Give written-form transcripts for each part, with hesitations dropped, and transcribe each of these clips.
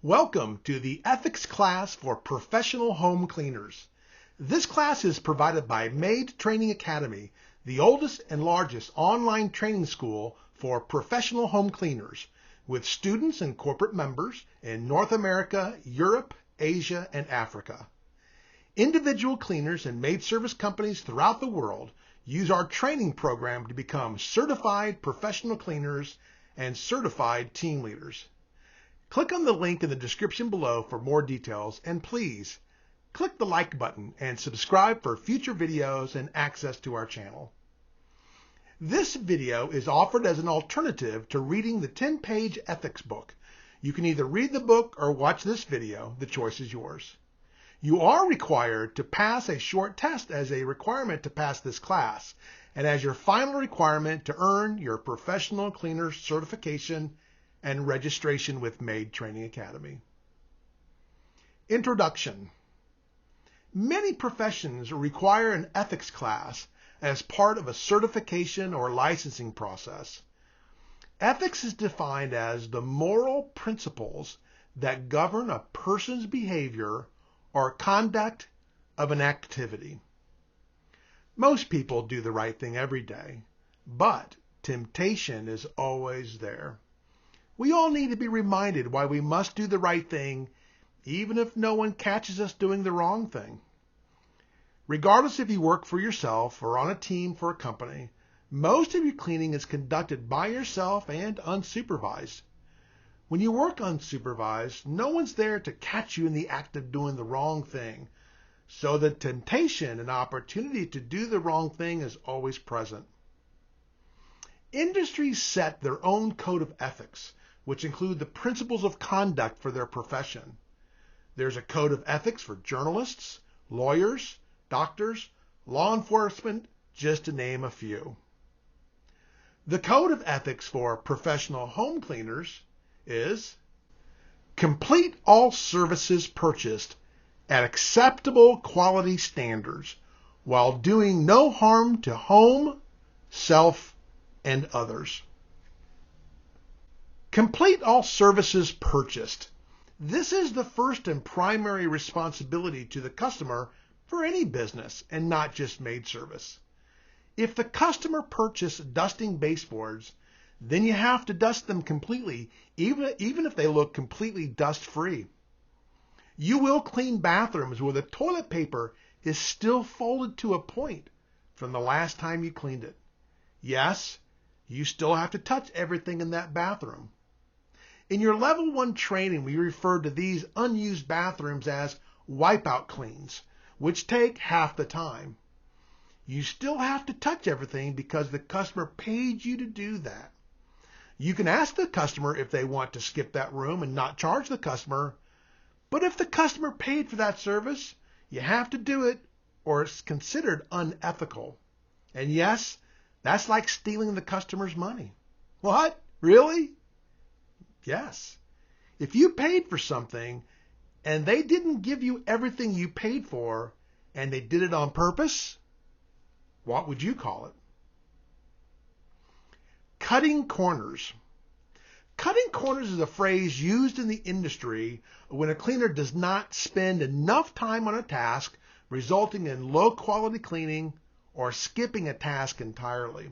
Welcome to the Ethics class for professional home cleaners. This class is provided by Maid Training Academy, the oldest and largest online training school for professional home cleaners, with students and corporate members in North America, Europe, Asia, and Africa. Individual cleaners and maid service companies throughout the world use our training program to become certified professional cleaners and certified team leaders. Click on the link in the description below for more details, and please click the like button and subscribe for future videos and access to our channel. This video is offered as an alternative to reading the 10-page ethics book. You can either read the book or watch this video. The choice is yours. You are required to pass a short test as a requirement to pass this class, and as your final requirement to earn your professional cleaner certification and registration with Maid Training Academy. Introduction. Many professions require an ethics class as part of a certification or licensing process. Ethics is defined as the moral principles that govern a person's behavior or conduct of an activity. Most people do the right thing every day, but temptation is always there. We all need to be reminded why we must do the right thing, even if no one catches us doing the wrong thing. Regardless if you work for yourself or on a team for a company, most of your cleaning is conducted by yourself and unsupervised. When you work unsupervised, no one's there to catch you in the act of doing the wrong thing, so the temptation and opportunity to do the wrong thing is always present. Industries set their own code of ethics, which include the principles of conduct for their profession. There's a code of ethics for journalists, lawyers, doctors, law enforcement, just to name a few. The code of ethics for professional home cleaners is: complete all services purchased at acceptable quality standards while doing no harm to home, self, and others. Complete all services purchased. This is the first and primary responsibility to the customer for any business, and not just maid service. If the customer purchased dusting baseboards, then you have to dust them completely, even if they look completely dust-free. You will clean bathrooms where the toilet paper is still folded to a point from the last time you cleaned it. Yes, you still have to touch everything in that bathroom. In your Level 1 training, we refer to these unused bathrooms as wipeout cleans, which take half the time. You still have to touch everything because the customer paid you to do that. You can ask the customer if they want to skip that room and not charge the customer, but if the customer paid for that service, you have to do it or it's considered unethical. And yes, that's like stealing the customer's money. What? Really? Yes. If you paid for something and they didn't give you everything you paid for and they did it on purpose, what would you call it? Cutting corners. Cutting corners is a phrase used in the industry when a cleaner does not spend enough time on a task, resulting in low-quality cleaning or skipping a task entirely.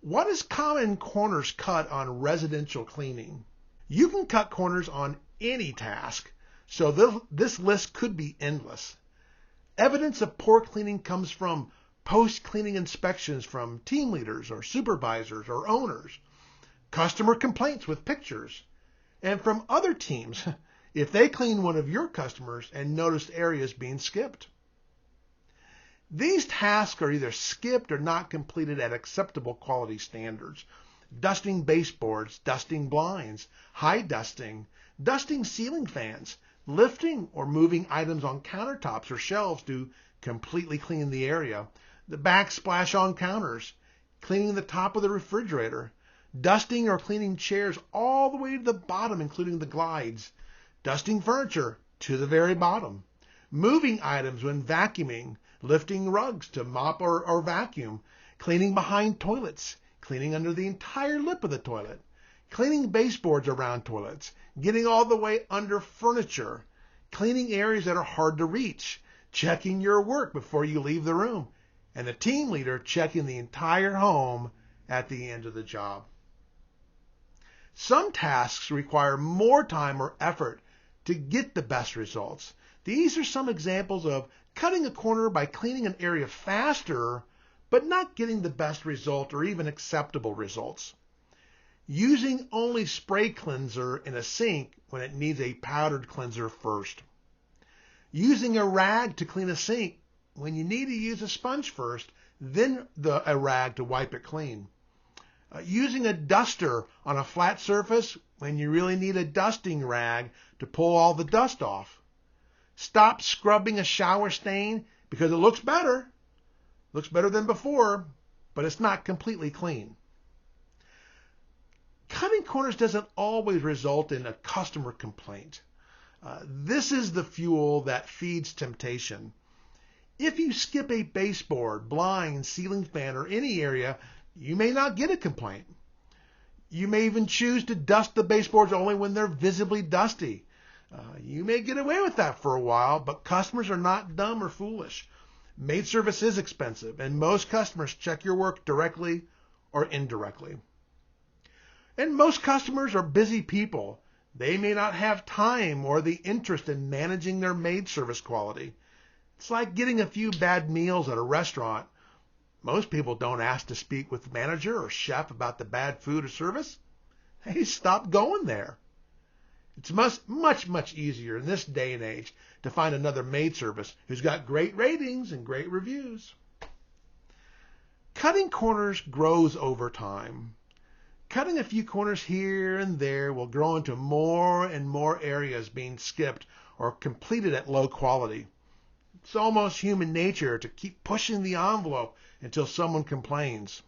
What is common corners cut on residential cleaning? You can cut corners on any task, so this list could be endless. Evidence of poor cleaning comes from post-cleaning inspections from team leaders or supervisors or owners, customer complaints with pictures, and from other teams if they clean one of your customers and noticed areas being skipped. These tasks are either skipped or not completed at acceptable quality standards. Dusting baseboards, dusting blinds, high dusting, dusting ceiling fans, lifting or moving items on countertops or shelves to completely clean the area, the backsplash on counters, cleaning the top of the refrigerator, dusting or cleaning chairs all the way to the bottom, including the glides, dusting furniture to the very bottom, moving items when vacuuming, lifting rugs to mop or vacuum, cleaning behind toilets, cleaning under the entire lip of the toilet, cleaning baseboards around toilets, getting all the way under furniture, cleaning areas that are hard to reach, checking your work before you leave the room, and the team leader checking the entire home at the end of the job. Some tasks require more time or effort to get the best results. These are some examples of cutting a corner by cleaning an area faster, but not getting the best result or even acceptable results. Using only spray cleanser in a sink when it needs a powdered cleanser first. Using a rag to clean a sink when you need to use a sponge first, then a rag to wipe it clean. Using a duster on a flat surface when you really need a dusting rag to pull all the dust off. Stop scrubbing a shower stain because it looks better than before, but it's not completely clean. Cutting corners doesn't always result in a customer complaint. This is the fuel that feeds temptation. If you skip a baseboard, blind, ceiling fan, or any area, you may not get a complaint. You may even choose to dust the baseboards only when they're visibly dusty. You may get away with that for a while, but customers are not dumb or foolish. Maid service is expensive, and most customers check your work directly or indirectly. And most customers are busy people. They may not have time or the interest in managing their maid service quality. It's like getting a few bad meals at a restaurant. Most people don't ask to speak with the manager or chef about the bad food or service. They stop going there. It's much easier in this day and age to find another maid service who's got great ratings and great reviews. Cutting corners grows over time. Cutting a few corners here and there will grow into more and more areas being skipped or completed at low quality. It's almost human nature to keep pushing the envelope until someone complains.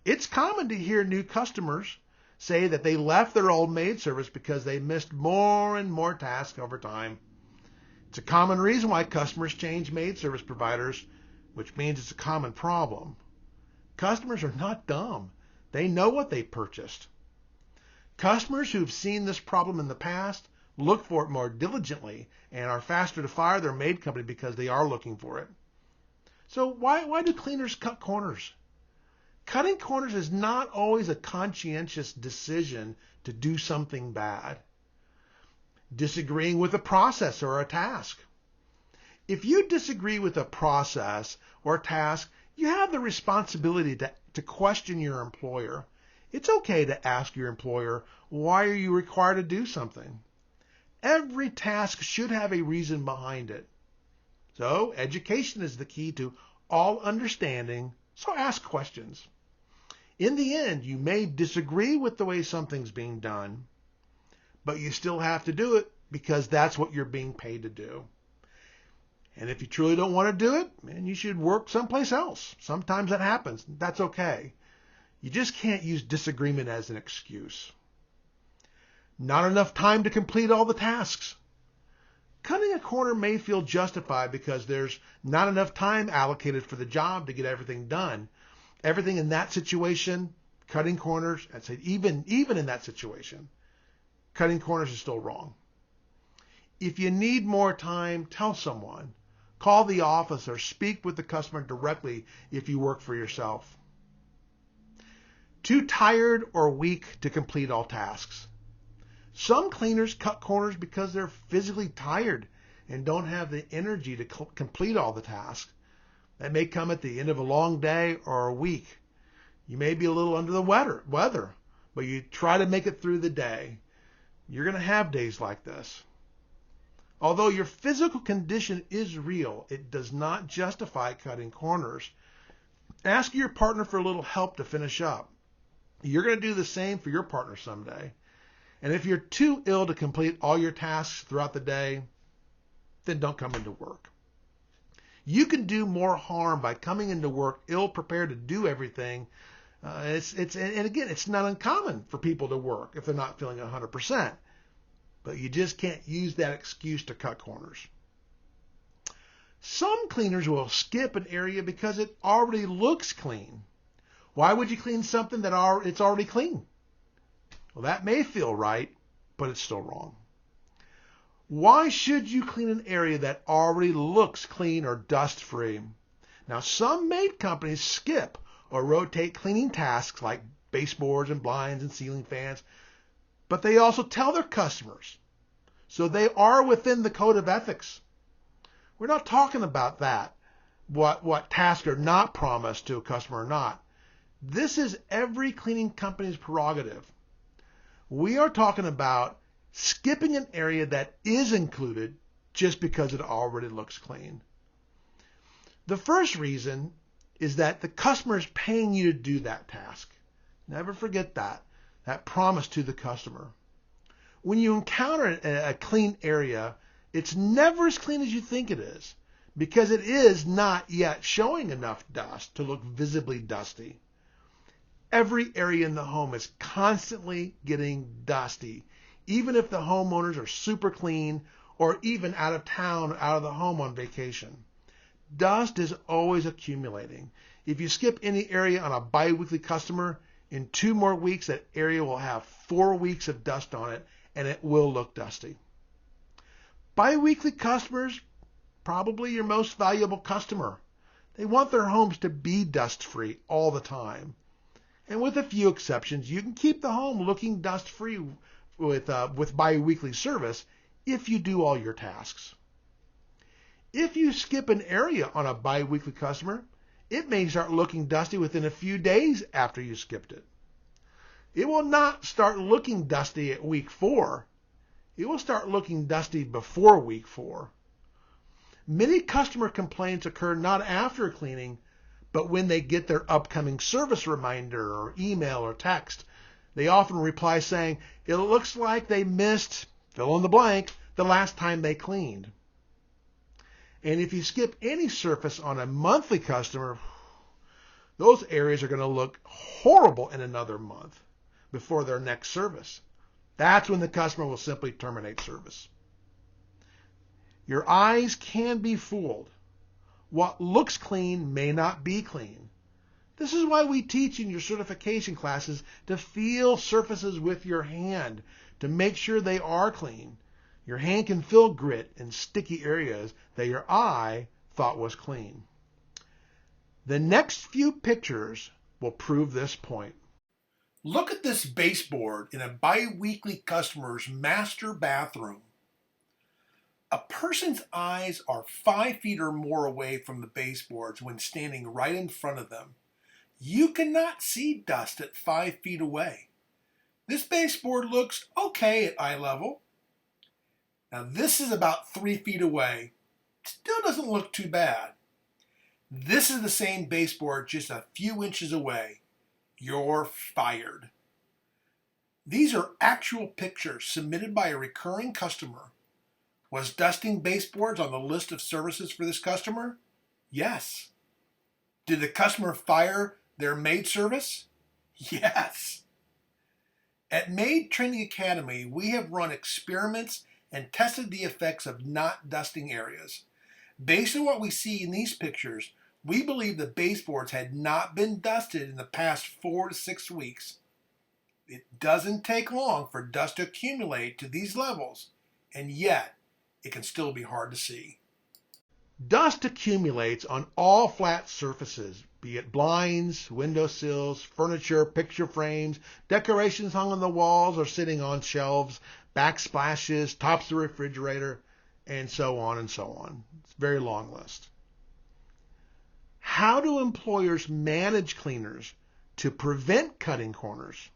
It's common to hear new customers say that they left their old maid service because they missed more and more tasks over time. It's a common reason why customers change maid service providers, which means it's a common problem. Customers are not dumb. They know what they purchased. Customers who've seen this problem in the past look for it more diligently and are faster to fire their maid company because they are looking for it. So why do cleaners cut corners? Cutting corners is not always a conscientious decision to do something bad. Disagreeing with a process or a task. If you disagree with a process or task, you have the responsibility to question your employer. It's okay to ask your employer, why are you required to do something? Every task should have a reason behind it. So education is the key to all understanding, so ask questions. In the end, you may disagree with the way something's being done, but you still have to do it because that's what you're being paid to do. And if you truly don't want to do it, then you should work someplace else. Sometimes that happens. That's okay. You just can't use disagreement as an excuse. Not enough time to complete all the tasks. Cutting a corner may feel justified because there's not enough time allocated for the job to get everything done. Everything in that situation, cutting corners, I'd say even in that situation, cutting corners is still wrong. If you need more time, tell someone. Call the office or speak with the customer directly if you work for yourself. Too tired or weak to complete all tasks. Some cleaners cut corners because they're physically tired and don't have the energy to complete all the tasks. That may come at the end of a long day or a week. You may be a little under the weather, but you try to make it through the day. You're going to have days like this. Although your physical condition is real, it does not justify cutting corners. Ask your partner for a little help to finish up. You're going to do the same for your partner someday. And if you're too ill to complete all your tasks throughout the day, then don't come into work. You can do more harm by coming into work ill-prepared to do everything. And again, it's not uncommon for people to work if they're not feeling 100%. But you just can't use that excuse to cut corners. Some cleaners will skip an area because it already looks clean. Why would you clean something that it's already clean? Well, that may feel right, but it's still wrong. Why should you clean an area that already looks clean or dust-free? Now, some maid companies skip or rotate cleaning tasks like baseboards and blinds and ceiling fans, but they also tell their customers. So they are within the code of ethics. We're not talking about that, what tasks are not promised to a customer or not. This is every cleaning company's prerogative. We are talking about skipping an area that is included just because it already looks clean. The first reason is that the customer is paying you to do that task. Never forget that promise to the customer. When you encounter a clean area, it's never as clean as you think it is because it is not yet showing enough dust to look visibly dusty. Every area in the home is constantly getting dusty, even if the homeowners are super clean or even out of town, out of the home on vacation. Dust is always accumulating. If you skip any area on a bi-weekly customer, in 2 more weeks, that area will have 4 weeks of dust on it, and it will look dusty. Bi-weekly customers, probably your most valuable customer. They want their homes to be dust-free all the time. And with a few exceptions, you can keep the home looking dust-free with bi-weekly service if you do all your tasks. If you skip an area on a bi-weekly customer, it may start looking dusty within a few days after you skipped it. It will not start looking dusty at week 4. It will start looking dusty before week 4. Many customer complaints occur not after cleaning, but when they get their upcoming service reminder or email or text. They often reply saying, it looks like they missed, fill in the blank, the last time they cleaned. And if you skip any surface on a monthly customer, those areas are going to look horrible in another month before their next service. That's when the customer will simply terminate service. Your eyes can be fooled. What looks clean may not be clean. This is why we teach in your certification classes to feel surfaces with your hand to make sure they are clean. Your hand can feel grit in sticky areas that your eye thought was clean. The next few pictures will prove this point. Look at this baseboard in a bi-weekly customer's master bathroom. A person's eyes are 5 feet or more away from the baseboards when standing right in front of them. You cannot see dust at 5 feet away. This baseboard looks okay at eye level. Now this is about 3 feet away. Still doesn't look too bad. This is the same baseboard just a few inches away. You're fired. These are actual pictures submitted by a recurring customer. Was dusting baseboards on the list of services for this customer? Yes. Did the customer fire their maid service? Yes. At Maid Training Academy, we have run experiments and tested the effects of not dusting areas. Based on what we see in these pictures, we believe the baseboards had not been dusted in the past 4 to 6 weeks. It doesn't take long for dust to accumulate to these levels, and yet it can still be hard to see. Dust accumulates on all flat surfaces, be it blinds, windowsills, furniture, picture frames, decorations hung on the walls or sitting on shelves, backsplashes, tops of the refrigerator, and so on and so on. It's a very long list. How do employers manage cleaners to prevent cutting corners?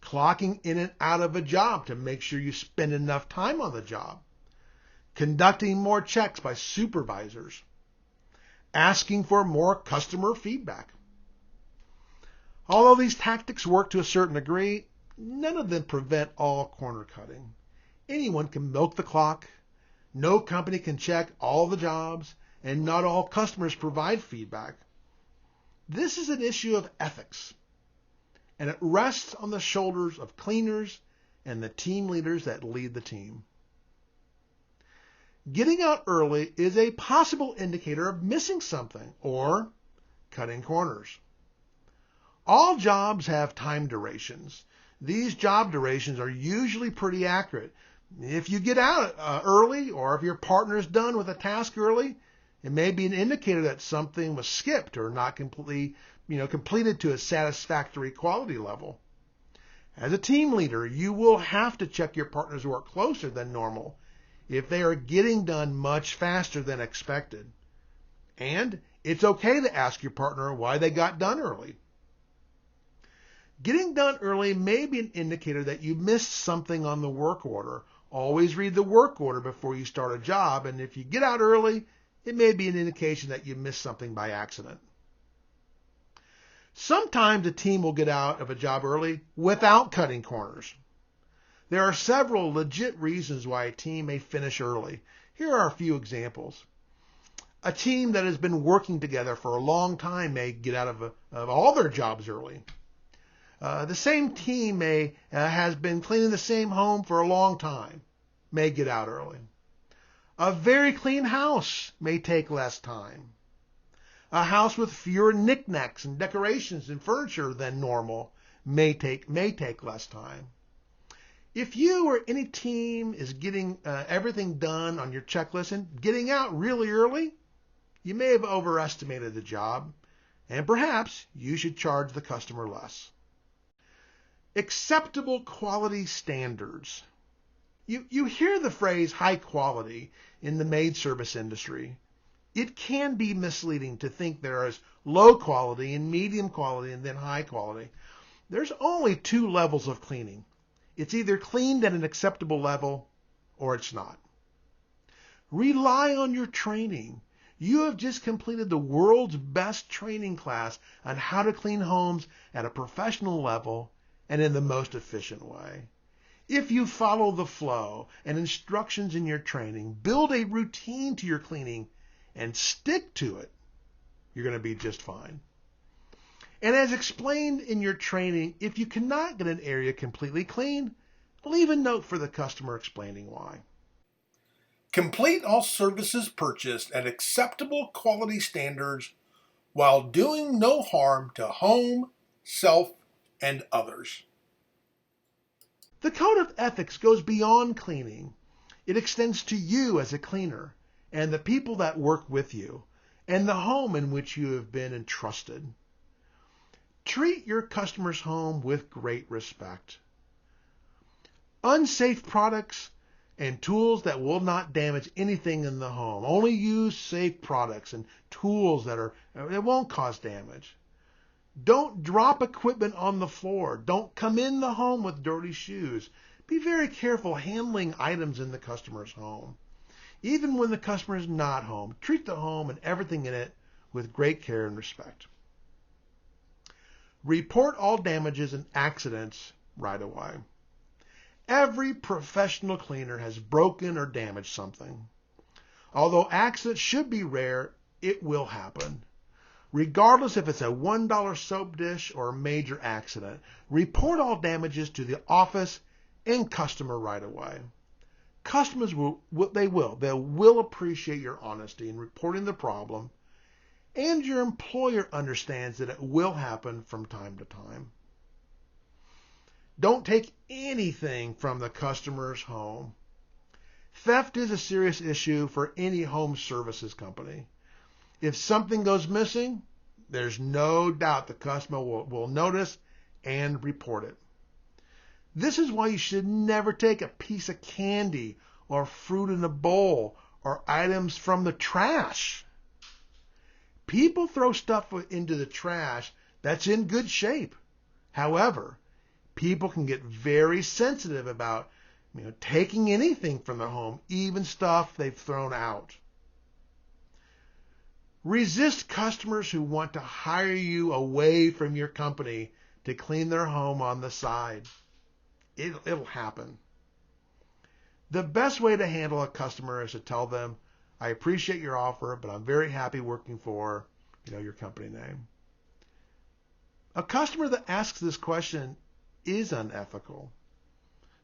Clocking in and out of a job to make sure you spend enough time on the job. Conducting more checks by supervisors. Asking for more customer feedback. Although these tactics work to a certain degree, none of them prevent all corner cutting. Anyone can milk the clock. No company can check all the jobs, and not all customers provide feedback. This is an issue of ethics, and it rests on the shoulders of cleaners and the team leaders that lead the team. Getting out early is a possible indicator of missing something or cutting corners. All jobs have time durations. These job durations are usually pretty accurate. If you get out early, or if your partner is done with a task early, it may be an indicator that something was skipped or not completed to a satisfactory quality level. As a team leader, you will have to check your partner's work closer than normal if they are getting done much faster than expected. And it's okay to ask your partner why they got done early. Getting done early may be an indicator that you missed something on the work order. Always read the work order before you start a job, and if you get out early, it may be an indication that you missed something by accident. Sometimes a team will get out of a job early without cutting corners. There are several legit reasons why a team may finish early. Here are a few examples. A team that has been working together for a long time may get out of all their jobs early. The same team has been cleaning the same home for a long time, may get out early. A very clean house may take less time. A house with fewer knickknacks and decorations and furniture than normal may take less time. If you or any team is getting everything done on your checklist and getting out really early, you may have overestimated the job, and perhaps you should charge the customer less. Acceptable quality standards. You hear the phrase high quality in the maid service industry. It can be misleading to think there is low quality and medium quality and then high quality. There's only two levels of cleaning. It's either cleaned at an acceptable level or it's not. Rely on your training. You have just completed the world's best training class on how to clean homes at a professional level and in the most efficient way. If you follow the flow and instructions in your training, build a routine to your cleaning, and stick to it, you're going to be just fine. And as explained in your training, if you cannot get an area completely clean, leave a note for the customer explaining why. Complete all services purchased at acceptable quality standards while doing no harm to home, self, and others. The code of ethics goes beyond cleaning. It extends to you as a cleaner and the people that work with you and the home in which you have been entrusted. Treat your customer's home with great respect. Unsafe products and tools that will not damage anything in the home. Only use safe products and tools that won't cause damage. Don't drop equipment on the floor. Don't come in the home with dirty shoes. Be very careful handling items in the customer's home. Even when the customer is not home, treat the home and everything in it with great care and respect. Report all damages and accidents right away. Every professional cleaner has broken or damaged something. Although accidents should be rare, it will happen. Regardless if it's a $1 soap dish or a major accident, report all damages to the office and customer right away. Customers will appreciate your honesty in reporting the problem, and your employer understands that it will happen from time to time. Don't take anything from the customer's home. Theft is a serious issue for any home services company. If something goes missing, there's no doubt the customer will notice and report it. This is why you should never take a piece of candy or fruit in a bowl or items from the trash. People throw stuff into the trash that's in good shape. However, people can get very sensitive about taking anything from their home, even stuff they've thrown out. Resist customers who want to hire you away from your company to clean their home on the side. It'll happen. The best way to handle a customer is to tell them, I appreciate your offer, but I'm very happy working for, your company name. A customer that asks this question is unethical.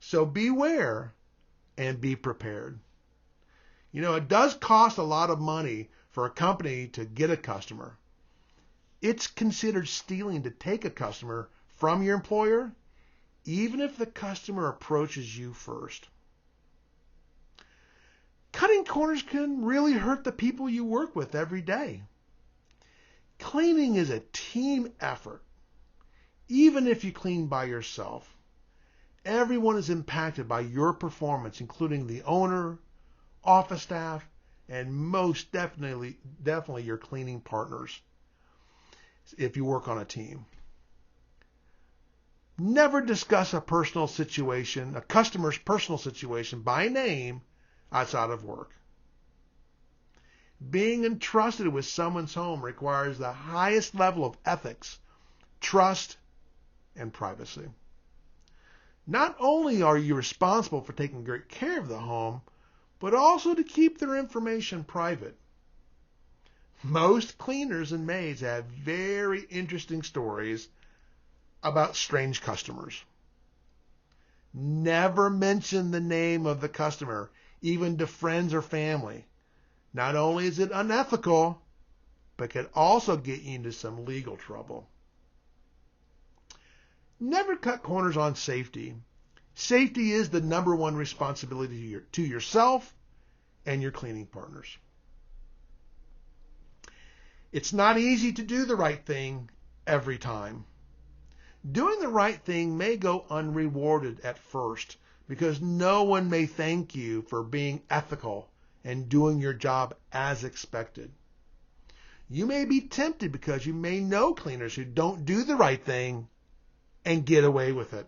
So beware and be prepared. It does cost a lot of money for a company to get a customer. It's considered stealing to take a customer from your employer even if the customer approaches you first. Cutting corners can really hurt the people you work with every day. Cleaning is a team effort. Even if you clean by yourself, everyone is impacted by your performance, including the owner, office staff, and most definitely your cleaning partners if you work on a team. Never discuss a customer's personal situation by name outside of work. Being entrusted with someone's home requires the highest level of ethics, trust, and privacy. Not only are you responsible for taking great care of the home, but also to keep their information private. Most cleaners and maids have very interesting stories about strange customers. Never mention the name of the customer, even to friends or family. Not only is it unethical, but could also get you into some legal trouble. Never cut corners on safety. Safety is the number one responsibility to yourself and your cleaning partners. It's not easy to do the right thing every time. Doing the right thing may go unrewarded at first because no one may thank you for being ethical and doing your job as expected. You may be tempted because you may know cleaners who don't do the right thing and get away with it.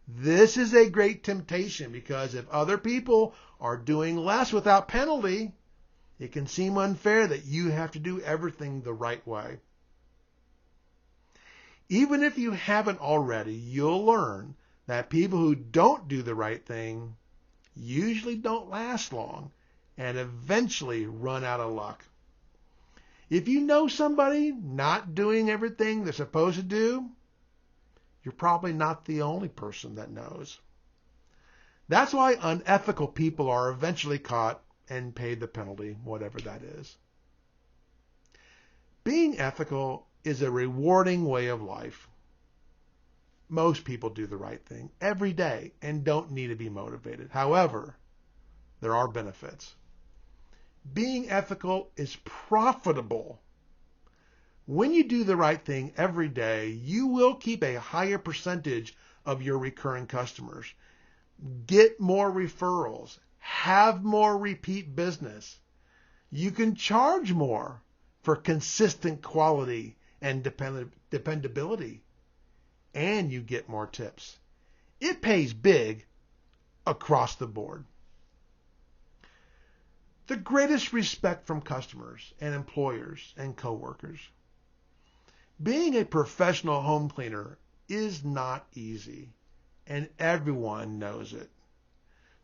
This is a great temptation because if other people are doing less without penalty, it can seem unfair that you have to do everything the right way. Even if you haven't already, you'll learn that people who don't do the right thing usually don't last long and eventually run out of luck. If you know somebody not doing everything they're supposed to do, you're probably not the only person that knows. That's why unethical people are eventually caught and paid the penalty, whatever that is. Being ethical is a rewarding way of life. Most people do the right thing every day and don't need to be motivated. However, there are benefits. Being ethical is profitable. When you do the right thing every day, you will keep a higher percentage of your recurring customers, get more referrals, have more repeat business. You can charge more for consistent quality and dependability, and you get more tips. It pays big across the board. The greatest respect from customers and employers and coworkers. Being a professional home cleaner is not easy, and everyone knows it.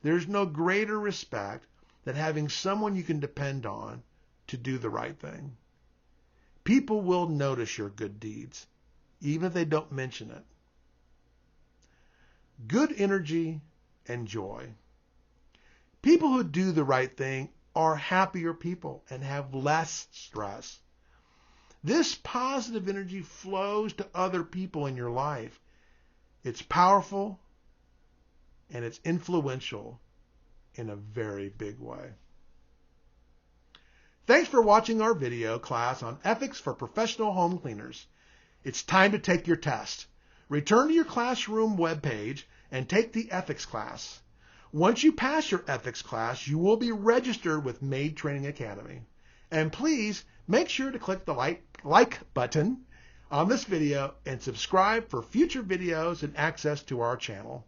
There's no greater respect than having someone you can depend on to do the right thing. People will notice your good deeds, even if they don't mention it. Good energy and joy. People who do the right thing are happier people and have less stress. This positive energy flows to other people in your life. It's powerful and it's influential in a very big way. Thanks for watching our video class on ethics for professional home cleaners. It's time to take your test. Return to your classroom webpage and take the ethics class. Once you pass your ethics class, you will be registered with Maid Training Academy. And please make sure to click the like button on this video and subscribe for future videos and access to our channel.